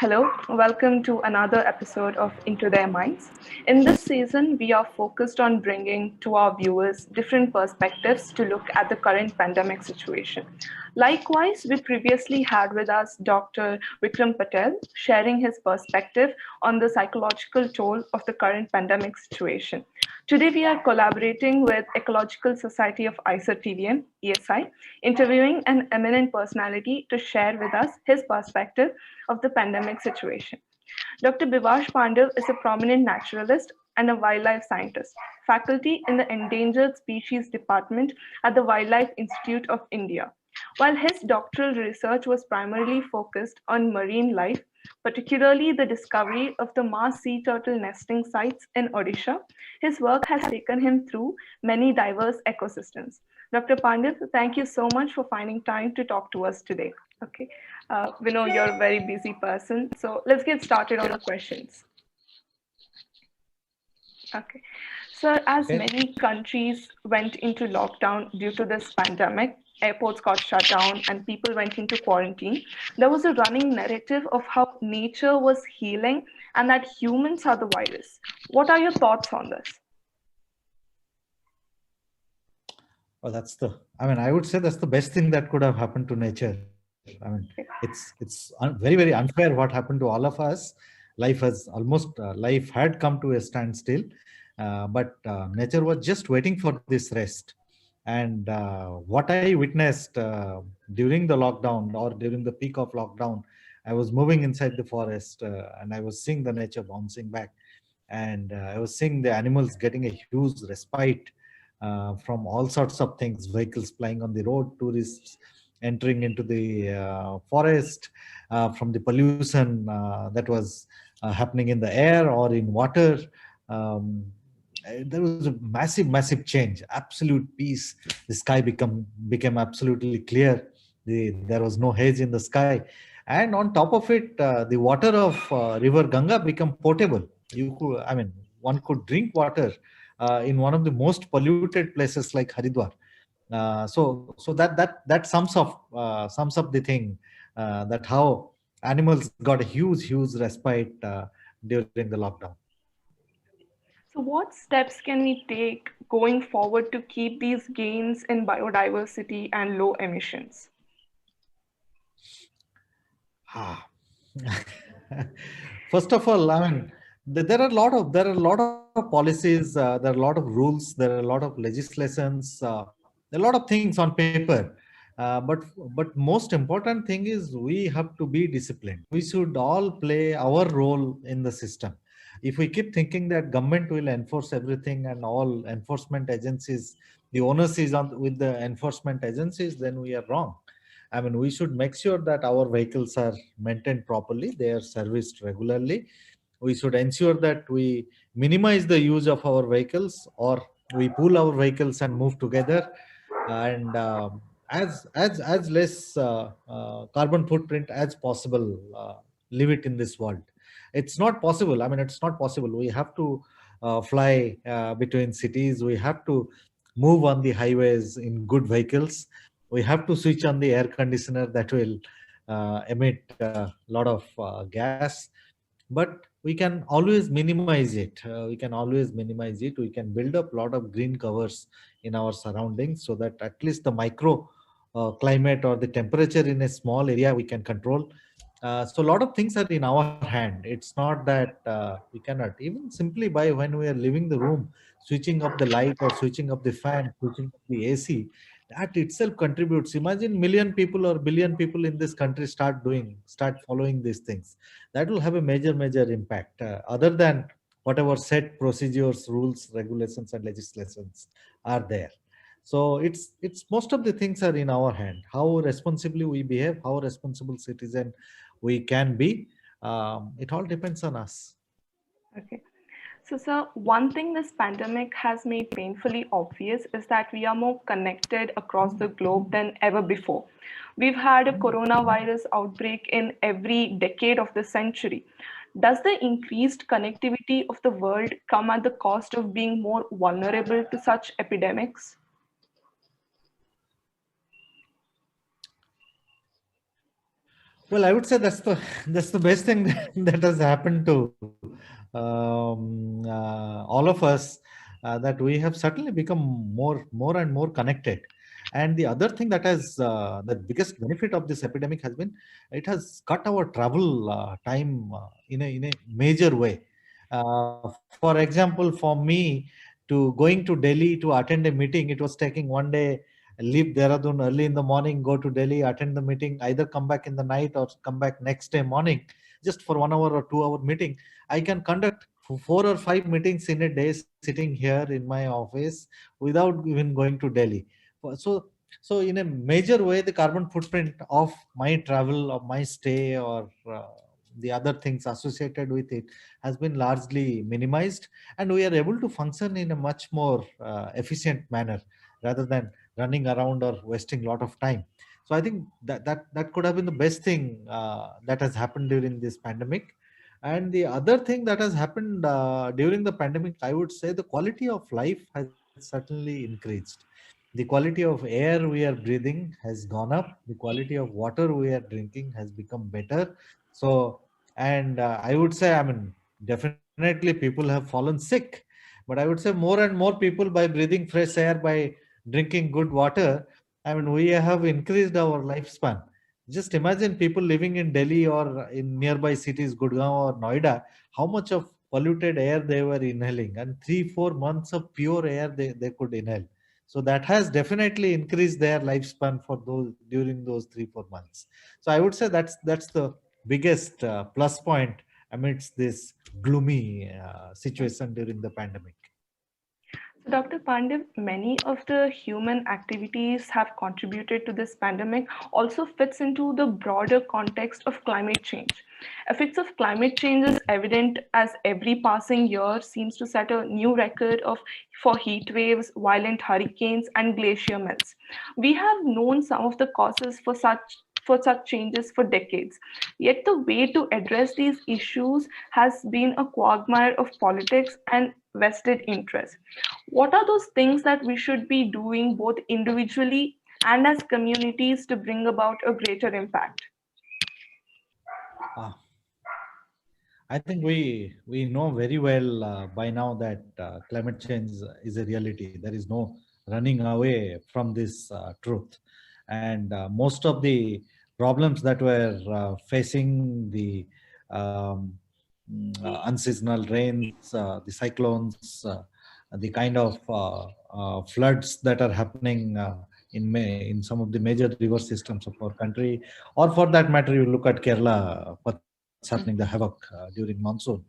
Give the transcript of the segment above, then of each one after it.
Hello, welcome to another episode of Into Their Minds. In this season, we are focused on bringing to our viewers different perspectives to look at the current pandemic situation. Likewise, we previously had with us Dr. Vikram Patel sharing his perspective on the psychological toll of the current pandemic situation. Today, we are collaborating with Ecological Society of IISER TVM, ESI, interviewing an eminent personality to share with us his perspective of the pandemic situation. Dr. Bivash Pandav is a prominent naturalist and a wildlife scientist, faculty in the Endangered Species Department at the Wildlife Institute of India. While his doctoral research was primarily focused on marine life, particularly the discovery of the mass sea turtle nesting sites in Odisha, his work has taken him through many diverse ecosystems. Dr. Pandav, thank you so much for finding time to talk to us today. Okay, we know you're a very busy person, so let's get started on the questions. Okay. So, as Okay. many countries went into lockdown due to this pandemic, airports got shut down and people went into quarantine, there was a running narrative of how nature was healing and that humans are the virus. What are your thoughts on this? Well, I would say that's the best thing that could have happened to nature. Very, very unfair what happened to all of us. Life had come to a standstill, but nature was just waiting for this rest. And what I witnessed during the lockdown or during the peak of lockdown, I was moving inside the forest and I was seeing the nature bouncing back. And I was seeing the animals getting a huge respite from all sorts of things, vehicles plying on the road, tourists entering into the forest, from the pollution that was happening in the air or in water. Um, there was a massive change, absolute peace. The sky became absolutely clear. There was no haze in the sky, and on top of it, the water of river Ganga became potable. One could drink water in one of the most polluted places like Haridwar. So that sums up the thing, that how animals got a huge respite during the lockdown. So, what steps can we take going forward to keep these gains in biodiversity and low emissions? Ah. First of all, there are a lot of policies, there are a lot of rules, there are a lot of legislations, a lot of things on paper. But most important thing is we have to be disciplined. We should all play our role in the system. If we keep thinking that government will enforce everything and all enforcement agencies, the onus is on with the enforcement agencies, then we are wrong. We should make sure that our vehicles are maintained properly, they are serviced regularly. We should ensure that we minimize the use of our vehicles, or we pool our vehicles and move together, and as less carbon footprint as possible, live it in this world. It's not possible. It's not possible. We have to fly between cities. We have to move on the highways in good vehicles. We have to switch on the air conditioner that will emit a lot of gas, but we can always minimize it. We can build up a lot of green covers in our surroundings, so that at least the micro climate or the temperature in a small area we can control. So a lot of things are in our hand. It's not that we cannot, even simply by when we are leaving the room, switching up the light or switching up the fan, switching up the AC, that itself contributes. Imagine million people or billion people in this country start following these things. That will have a major impact, other than whatever set procedures, rules, regulations and legislations are there. So it's most of the things are in our hand. How responsibly we behave, how responsible citizen we can be, it all depends on us. Okay. So, sir, one thing this pandemic has made painfully obvious is that we are more connected across the globe than ever before. We've had a coronavirus outbreak in every decade of the century. Does the increased connectivity of the world come at the cost of being more vulnerable to such epidemics? Well, I would say that's the that's the best thing that has happened to all of us. That we have certainly become more and more connected. And the other thing that has the biggest benefit of this epidemic has been it has cut our travel time in a major way. For example, for me to going to Delhi to attend a meeting, it was taking one day, leave Dehradun early in the morning, go to Delhi, attend the meeting, either come back in the night or come back next day morning, just for 1 hour or 2 hour meeting. I can conduct 4 or 5 meetings in a day sitting here in my office without even going to Delhi. So, so in a major way, the carbon footprint of my travel, of my stay, or the other things associated with it has been largely minimized, and we are able to function in a much more efficient manner rather than running around or wasting a lot of time. So I think that could have been the best thing that has happened during this pandemic. And the other thing that has happened during the pandemic, I would say the quality of life has certainly increased. The quality of air we are breathing has gone up. The quality of water we are drinking has become better. So, and I would say, I mean, definitely people have fallen sick, but I would say more and more people, by breathing fresh air, by drinking good water, I mean, we have increased our lifespan. Just imagine people living in Delhi or in nearby cities, Gurgaon or Noida, how much of polluted air they were inhaling, and 3 4 months of pure air they could inhale. So that has definitely increased their lifespan for those during those 3 4 months. So I would say that's the biggest plus point amidst this gloomy situation during the pandemic. So, Dr. Pandav, many of the human activities have contributed to this pandemic also fits into the broader context of climate change. Effects of climate change is evident as every passing year seems to set a new record of for heat waves, violent hurricanes, and glacier melts. We have known some of the causes for such changes for decades. Yet the way to address these issues has been a quagmire of politics and vested interests. What are those things that we should be doing both individually and as communities to bring about a greater impact? Ah, I think we know very well by now that climate change is a reality. There is no running away from this truth, and most of the problems that were facing the um, unseasonal rains, the cyclones, the kind of floods that are happening in some of the major river systems of our country, or for that matter, you look at Kerala, what's happening, the havoc during monsoon.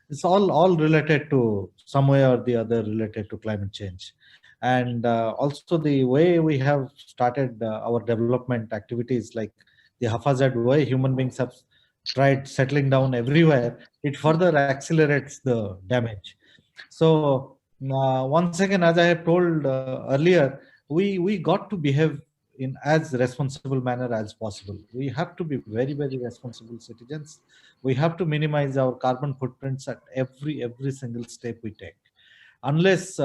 It's all related to some way or the other related to climate change. And also the way we have started our development activities, like the haphazard way human beings have tried settling down everywhere, it further accelerates the damage. So once again, as I have told earlier, we got to behave in as responsible manner as possible. We have to be very responsible citizens. We have to minimize our carbon footprints at every single step we take. Unless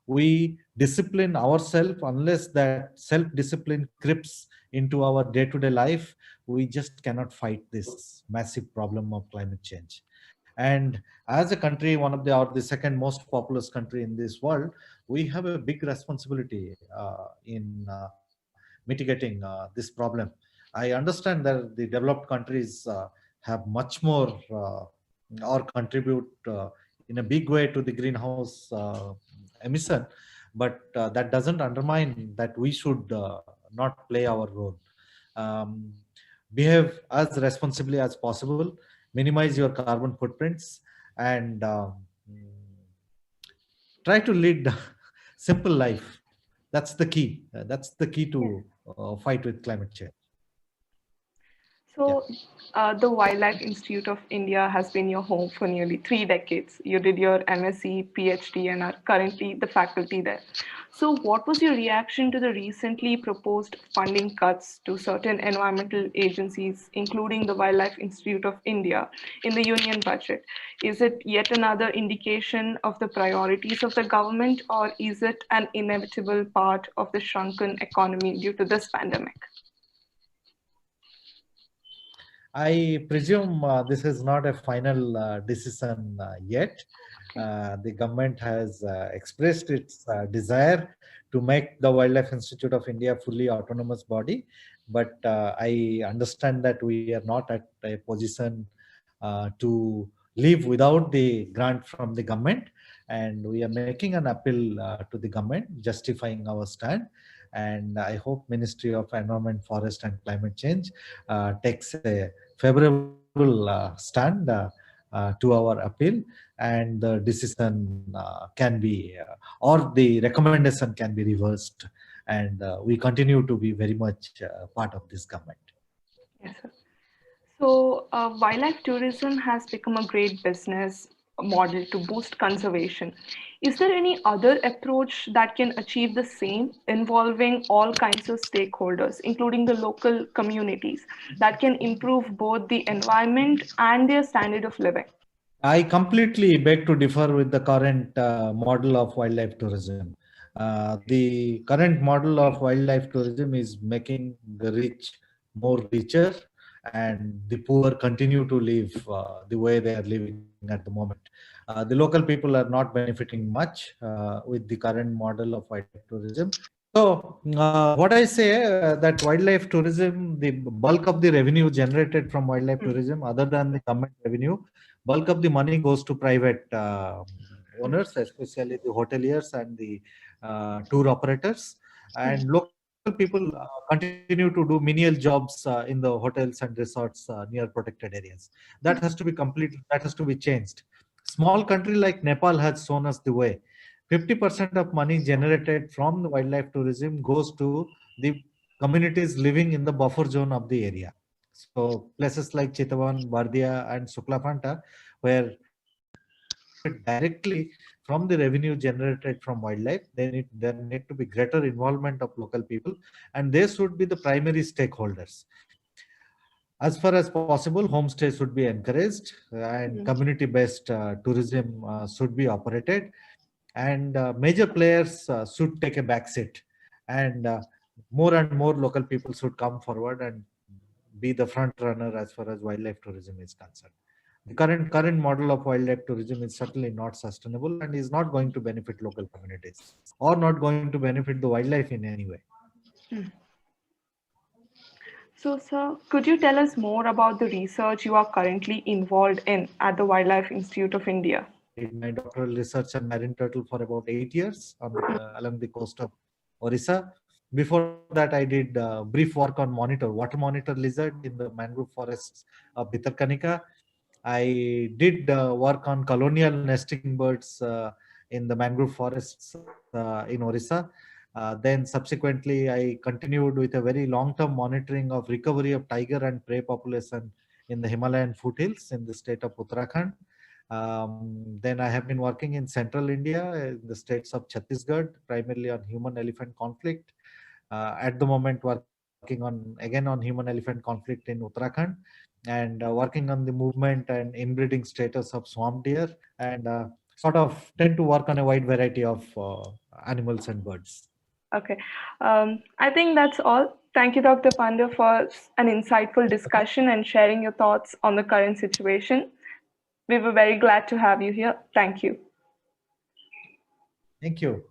we discipline ourselves, unless that self discipline creeps into our day to day life, we just cannot fight this massive problem of climate change. And as a country, one of the or the second most populous country in this world, we have a big responsibility in mitigating this problem. I understand that the developed countries have much more or contribute in a big way to the greenhouse emission, but that doesn't undermine that we should not play our role. Um, Behave as responsibly as possible, minimize your carbon footprints, and try to lead simple life. That's the key. That's the key Yes. to fight with climate change. Yeah. So, the Wildlife Institute of India has been your home for nearly 3 decades. You did your MSc, PhD, and are currently the faculty there. So, what was your reaction to the recently proposed funding cuts to certain environmental agencies, including the Wildlife Institute of India, in the union budget? Is it yet another indication of the priorities of the government, or is it an inevitable part of the shrunken economy due to this pandemic? I presume this is not a final decision yet. Okay. The government has expressed its desire to make the Wildlife Institute of India fully autonomous body, but I understand that we are not at a position to live without the grant from the government, and we are making an appeal to the government justifying our stand. And I hope Ministry of Environment, Forest and Climate Change takes a favorable stand to our appeal, and the decision can be or the recommendation can be reversed, and we continue to be very much part of this government. Yes, sir. So, wildlife tourism has become a great business model to boost conservation. Is there any other approach that can achieve the same, involving all kinds of stakeholders, including the local communities, that can improve both the environment and their standard of living? I completely beg to differ with the current model of wildlife tourism. The current model of wildlife tourism is making the rich more richer, and the poor continue to live the way they are living at the moment. The local people are not benefiting much with the current model of wildlife tourism. So, what I say that wildlife tourism, the bulk of the revenue generated from wildlife Mm, tourism, other than the government revenue, bulk of the money goes to private mm, owners, especially the hoteliers and the tour operators. mm, And local people continue to do menial jobs in the hotels and resorts near protected areas. That mm. has to be complete. That has to be changed. Small country like Nepal has shown us the way. 50% of money generated from the wildlife tourism goes to the communities living in the buffer zone of the area. So places like Chitavan, Bardia, and Suklafanta, where benefit directly from the revenue generated from wildlife, there need to be greater involvement of local people, and they should be the primary stakeholders. As far as possible, homestays should be encouraged, and Mm. community-based tourism should be operated, and major players should take a back seat, and more and more local people should come forward and be the front runner as far as wildlife tourism is concerned. The current model of wildlife tourism is certainly not sustainable and is not going to benefit local communities or not going to benefit the wildlife in any way. So, sir, could you tell us more about the research you are currently involved in at the Wildlife Institute of India? I did my doctoral research on marine turtle for about 8 years along the coast of Orissa. Before that, I did brief work on water monitor lizard in the mangrove forests of Bhitarkanika. I did work on colonial nesting birds in the mangrove forests in Orissa. Then subsequently, I continued with a very long-term monitoring of recovery of tiger and prey population in the Himalayan foothills in the state of Uttarakhand. Then I have been working in central India, in the states of Chhattisgarh, primarily on human-elephant conflict. At the moment, working on human elephant conflict in Uttarakhand, and working on the movement and inbreeding status of swamp deer, and sort of tend to work on a wide variety of animals and birds. Okay. I think that's all. Thank you, Dr. Pandav, for an insightful Okay, discussion and sharing your thoughts on the current situation. We were very glad to have you here. Thank you. thank you.